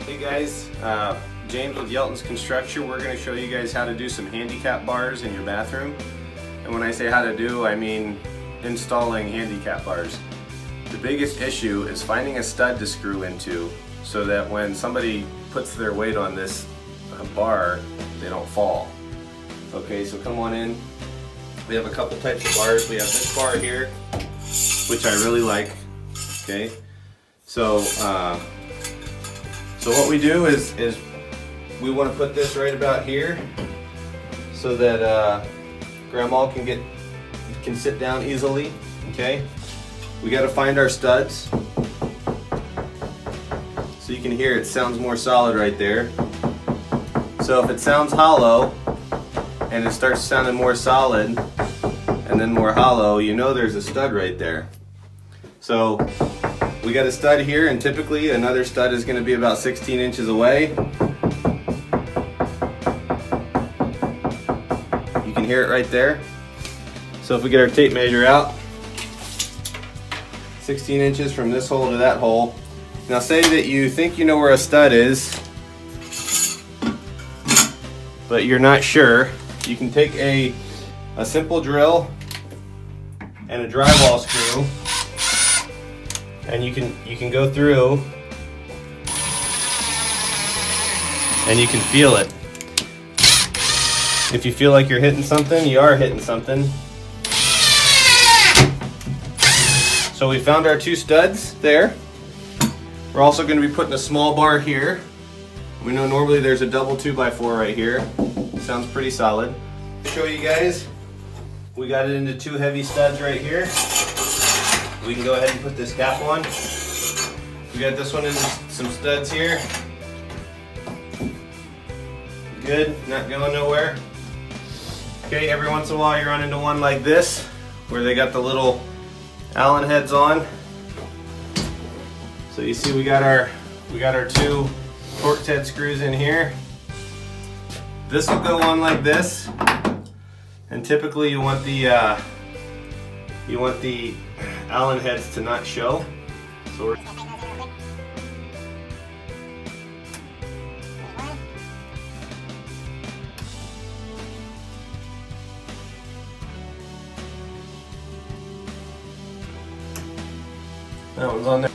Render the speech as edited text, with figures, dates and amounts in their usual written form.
Hey guys, James with Yelton's Construction. We're going to show you guys how to do some handicap bars in your bathroom. And when I say how to do, I mean installing handicap bars. The biggest issue is finding a stud to screw into so that when somebody puts their weight on this bar, they don't fall. Okay, so come on in. We have a couple types of bars. We have this bar here, which I really like. Okay, so what we do is we want to put this right about here so that Grandma can sit down easily. Okay, we got to find our studs. So you can hear it sounds more solid right there. So if it sounds hollow and it starts sounding more solid and then more hollow, you know there's a stud right there. So we got a stud here, and typically another stud is going to be about 16 inches away. You can hear it right there. So if we get our tape measure out, 16 inches from this hole to that hole. Now say that you think you know where a stud is, but you're not sure. You can take a simple drill and a drywall screw, and you can go through and you can feel it. If you feel like you're hitting something, you are hitting something. So we found our two studs there. We're also going to be putting a small bar here. We know normally there's a double 2x4 right here. Sounds pretty solid. To show you guys, we got it into two heavy studs right here. We can go ahead and put this cap on. We got this one in some studs here. Good, not going nowhere. Okay, every once in a while you run into one like this, where they got the little Allen heads on. So you see we got our two Torx head screws in here. This will go on like this, and typically you want the Allen heads to not show. So that one's on there.